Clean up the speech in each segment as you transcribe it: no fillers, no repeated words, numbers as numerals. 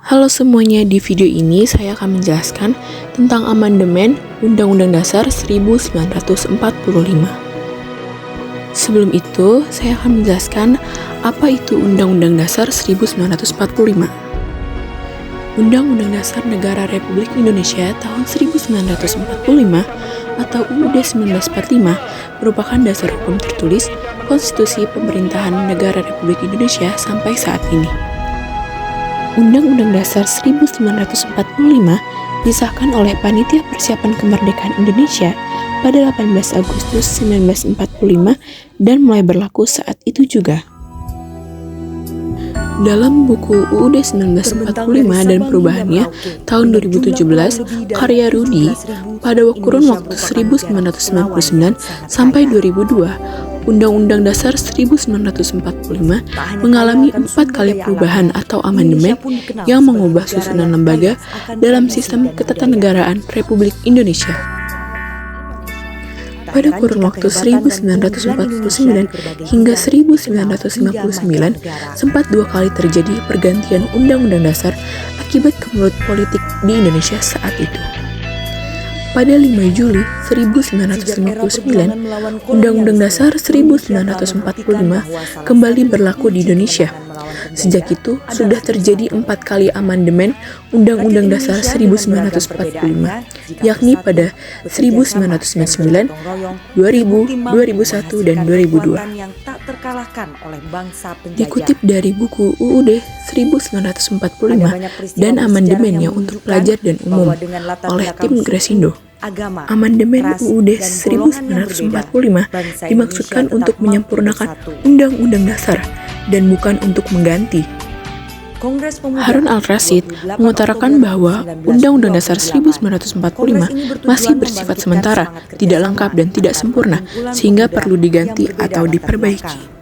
Halo semuanya, di video ini saya akan menjelaskan tentang amandemen Undang-Undang Dasar 1945. Sebelum itu, saya akan menjelaskan apa itu Undang-Undang Dasar 1945. Undang-Undang Dasar Negara Republik Indonesia tahun 1945 atau UUD 1945 merupakan dasar hukum tertulis Konstitusi Pemerintahan Negara Republik Indonesia sampai saat ini. Undang-Undang Dasar 1945 disahkan oleh Panitia Persiapan Kemerdekaan Indonesia pada 18 Agustus 1945 dan mulai berlaku saat itu juga. Dalam buku UUD 1945 dan perubahannya tahun 2017 karya Rudi pada kurun waktu 1999 sampai 2002, Undang-Undang Dasar 1945 mengalami 4 kali perubahan atau amandemen yang mengubah susunan lembaga dalam sistem ketatanegaraan Republik Indonesia. Pada kurun waktu 1949 hingga 1959, sempat 2 kali terjadi pergantian Undang-Undang Dasar akibat kemelut politik di Indonesia saat itu. Pada 5 Juli 1959, Undang-Undang Dasar 1945 kembali berlaku di Indonesia. Sejak itu, sudah terjadi 4 kali amandemen Undang-Undang Dasar 1945, yakni pada 1999, 2000, 2001, dan 2002. Dikutip dari buku UUD 1945 dan amandemennya untuk pelajar dan umum oleh tim Gresindo. Amandemen UUD 1945 dimaksudkan untuk menyempurnakan Undang-Undang Dasar dan bukan untuk mengganti. Harun Al-Rashid mengutarakan bahwa Undang-Undang Dasar 1945 masih bersifat sementara, tidak lengkap dan tidak sempurna, sehingga perlu diganti atau diperbaiki.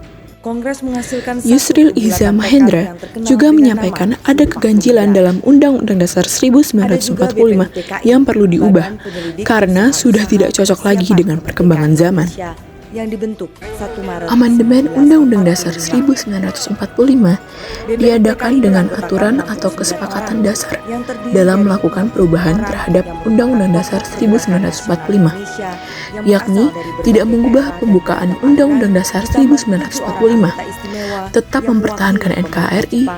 Yusril Iza Mahendra juga menyampaikan ada keganjilan dalam Undang-Undang Dasar 1945 yang perlu diubah karena sudah tidak cocok lagi dengan perkembangan zaman. Amandemen Undang-Undang Dasar 1945 diadakan dengan aturan atau kesepakatan dasar dalam melakukan perubahan terhadap Undang-Undang Dasar 1945, yakni tidak mengubah pembukaan Undang-Undang Dasar 1945, tetap mempertahankan NKRI,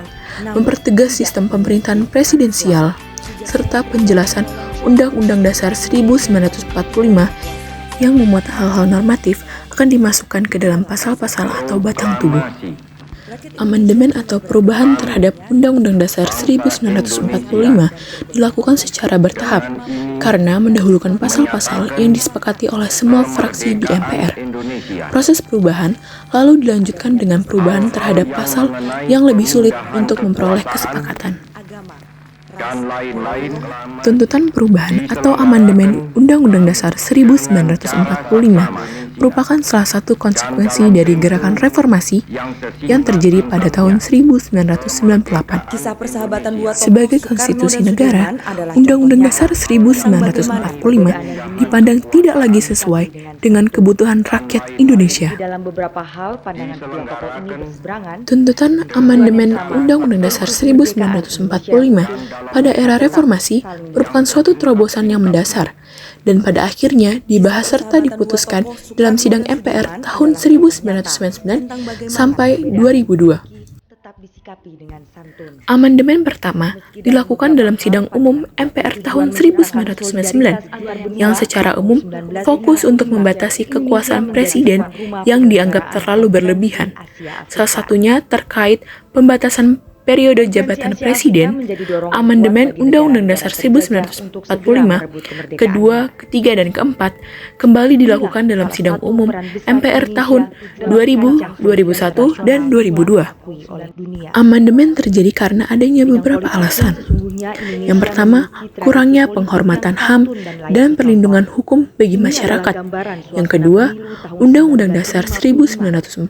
mempertegas sistem pemerintahan presidensial, serta penjelasan Undang-Undang Dasar 1945 yang memuat hal-hal normatif akan dimasukkan ke dalam pasal-pasal atau batang tubuh. Amandemen atau perubahan terhadap Undang-Undang Dasar 1945 dilakukan secara bertahap karena mendahulukan pasal-pasal yang disepakati oleh semua fraksi di MPR. Proses perubahan lalu dilanjutkan dengan perubahan terhadap pasal yang lebih sulit untuk memperoleh kesepakatan. Tuntutan perubahan atau amandemen Undang-Undang Dasar 1945 merupakan salah satu konsekuensi dari gerakan reformasi yang terjadi pada tahun 1998. Sebagai konstitusi negara, Undang-Undang Dasar 1945 dipandang tidak lagi sesuai dengan kebutuhan rakyat Indonesia. Tuntutan amandemen Undang-Undang Dasar 1945 pada era reformasi merupakan suatu terobosan yang mendasar dan pada akhirnya dibahas serta diputuskan dalam sidang MPR tahun 1999 sampai 2002. Amandemen pertama dilakukan dalam sidang umum MPR tahun 1999 yang secara umum fokus untuk membatasi kekuasaan presiden yang dianggap terlalu berlebihan. Salah satunya terkait pembatasan periode jabatan presiden. Amandemen Undang-Undang Dasar 1945 kedua, ketiga, dan keempat kembali dilakukan dalam sidang umum MPR tahun 2000, 2001, dan 2002. Amandemen terjadi karena adanya beberapa alasan. Yang pertama, kurangnya penghormatan HAM dan perlindungan hukum bagi masyarakat. Yang kedua, Undang-Undang Dasar 1945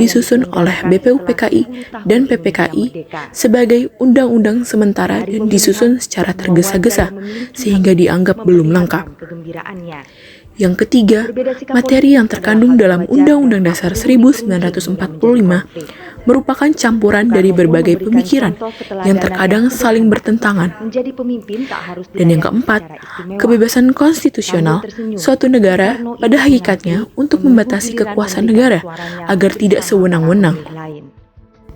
disusun oleh BPUPKI dan PPKI sebagai undang-undang sementara dan disusun secara tergesa-gesa sehingga dianggap belum lengkap. Yang ketiga, materi yang terkandung dalam Undang-Undang Dasar 1945 merupakan campuran dari berbagai pemikiran yang terkadang saling bertentangan. Dan yang keempat, kebebasan konstitusional suatu negara pada hakikatnya untuk membatasi kekuasaan negara agar tidak sewenang-wenang,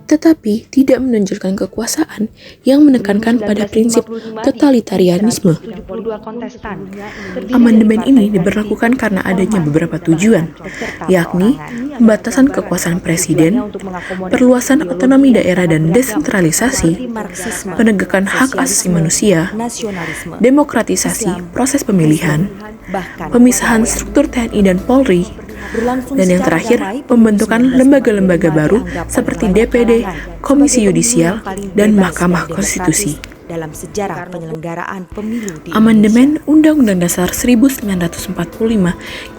tetapi tidak menonjolkan kekuasaan yang menekankan pada prinsip totalitarianisme. Amandemen ini diberlakukan karena adanya beberapa tujuan, yakni pembatasan kekuasaan presiden, perluasan otonomi daerah dan desentralisasi, penegakan hak asasi manusia, demokratisasi proses pemilihan, pemisahan struktur TNI dan Polri, dan yang terakhir, pembentukan lembaga-lembaga baru seperti DPD, Komisi Yudisial, dan Mahkamah Konstitusi. Dalam sejarah penyelenggaraan pemilu di Amandemen Undang-Undang Dasar 1945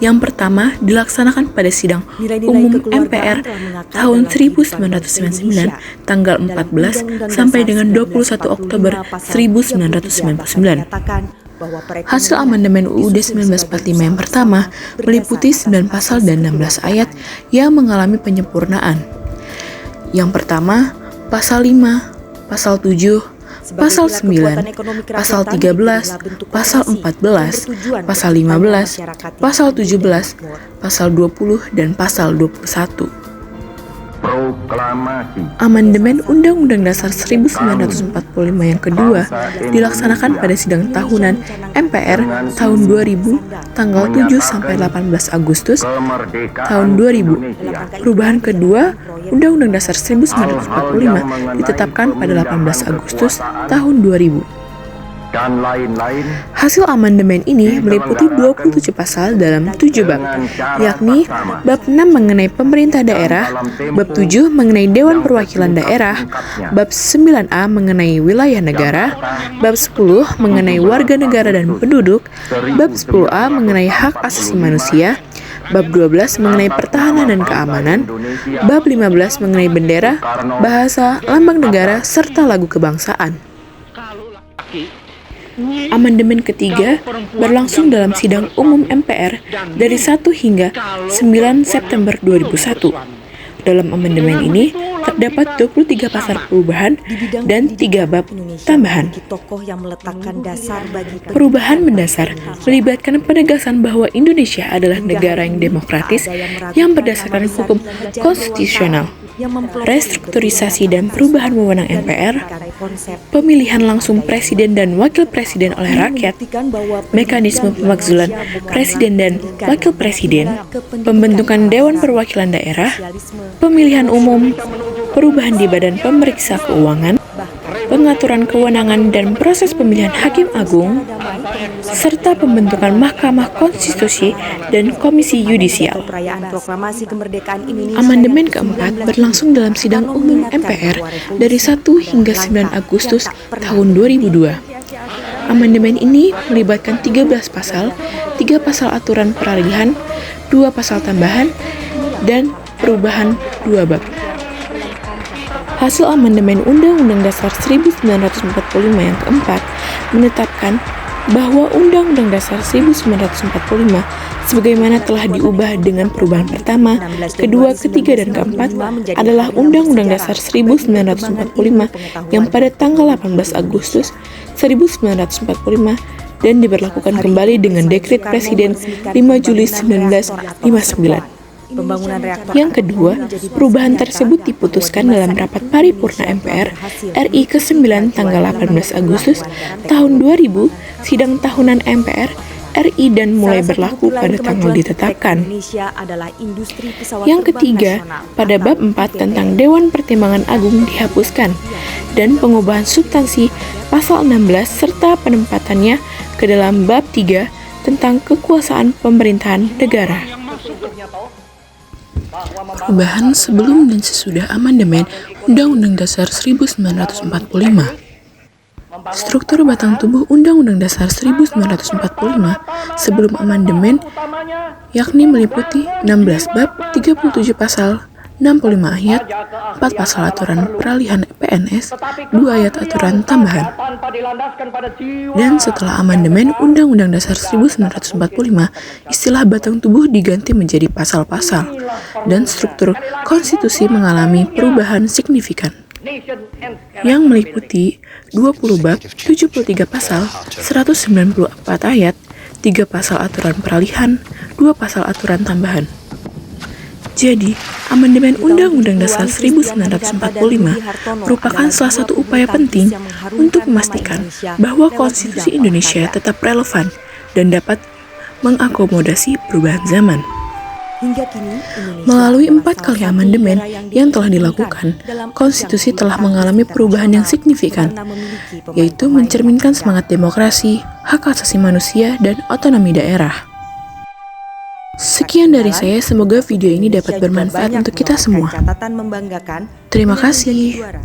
yang pertama dilaksanakan pada sidang umum MPR tahun 1999 tanggal 14 sampai dengan 21 Oktober 1999. Hasil amandemen UUD 1945 yang pertama meliputi 9 pasal dan 16 ayat yang mengalami penyempurnaan. Yang pertama, pasal 5, pasal 7, pasal 9, pasal 13, pasal 14, pasal 15, pasal 17, pasal 20, dan pasal 21. Proklamasi Amandemen Undang-Undang Dasar 1945 yang kedua dilaksanakan pada sidang tahunan MPR tahun 2000 tanggal 7 sampai 18 Agustus tahun 2000. Perubahan kedua Undang-Undang Dasar 1945 ditetapkan pada 18 Agustus tahun 2000. dan lain-lain. Hasil amandemen ini meliputi 27 pasal dalam 7 bab, yakni bab 6 mengenai pemerintah daerah, bab 7 mengenai Dewan Perwakilan Daerah, bab 9A mengenai wilayah negara, bab 10 mengenai warga negara dan penduduk, bab 10A mengenai hak asasi manusia, bab 12 mengenai pertahanan dan keamanan, bab 15 mengenai bendera, bahasa, lambang negara, serta lagu kebangsaan. Amandemen ketiga berlangsung dalam sidang umum MPR dari 1 hingga 9 September 2001. Dalam amandemen ini terdapat 23 pasal perubahan dan 3 bab tambahan. Perubahan mendasar melibatkan penegasan bahwa Indonesia adalah negara yang demokratis yang berdasarkan hukum konstitusional, restrukturisasi dan perubahan wewenang MPR, pemilihan langsung presiden dan wakil presiden oleh rakyat, mekanisme pemakzulan presiden dan wakil presiden, pembentukan Dewan Perwakilan Daerah, pemilihan umum, perubahan di Badan Pemeriksa Keuangan, pengaturan kewenangan dan proses pemilihan Hakim Agung, serta pembentukan Mahkamah Konstitusi dan Komisi Yudisial. Amandemen keempat berlangsung dalam sidang umum MPR dari 1 hingga 9 Agustus tahun 2002. Amandemen ini melibatkan 13 pasal, 3 pasal aturan peralihan, 2 pasal tambahan, dan perubahan 2 bab. Hasil amandemen Undang-Undang Dasar 1945 yang keempat menetapkan bahwa Undang-Undang Dasar 1945 sebagaimana telah diubah dengan perubahan pertama, kedua, ketiga, dan keempat adalah Undang-Undang Dasar 1945 yang pada tanggal 18 Agustus 1945 dan diberlakukan kembali dengan Dekret Presiden 5 Juli 1959. Yang kedua, perubahan tersebut diputuskan dalam rapat paripurna MPR RI ke-9 tanggal 18 Agustus tahun 2000, sidang tahunan MPR RI dan mulai berlaku pada tanggal ditetapkan. Yang ketiga, pada bab 4 tentang Dewan Pertimbangan Agung dihapuskan dan pengubahan substansi pasal 16 serta penempatannya ke dalam bab 3 tentang kekuasaan pemerintahan negara. Perubahan sebelum dan sesudah amandemen Undang-Undang Dasar 1945. Struktur batang tubuh Undang-Undang Dasar 1945 sebelum amandemen yakni meliputi 16 bab, 37 pasal, 65 ayat, 4 pasal aturan peralihan PNS, 2 ayat aturan tambahan. Dan setelah amandemen Undang-Undang Dasar 1945, istilah batang tubuh diganti menjadi pasal-pasal, dan struktur konstitusi mengalami perubahan signifikan, yang meliputi 20 bab, 73 pasal, 194 ayat, 3 pasal aturan peralihan, 2 pasal aturan tambahan. Jadi, amandemen Undang-Undang Dasar 1945 merupakan salah satu upaya penting untuk memastikan bahwa konstitusi Indonesia tetap relevan dan dapat mengakomodasi perubahan zaman. Hingga kini, Indonesia Melalui adalah 4 kali salah satu amandemen negara yang telah diuntungkan dilakukan, dalam konstitusi ajang telah bulu mengalami tangkis perubahan yang internasional signifikan, karena memiliki yaitu pemain-pemain mencerminkan yang semangat demokrasi, hak asasi manusia, dan otonomi daerah. Sekian dari saya, semoga video ini dapat bermanfaat untuk kita semua. Catatan membanggakan Terima dengan kasih. menjadi juara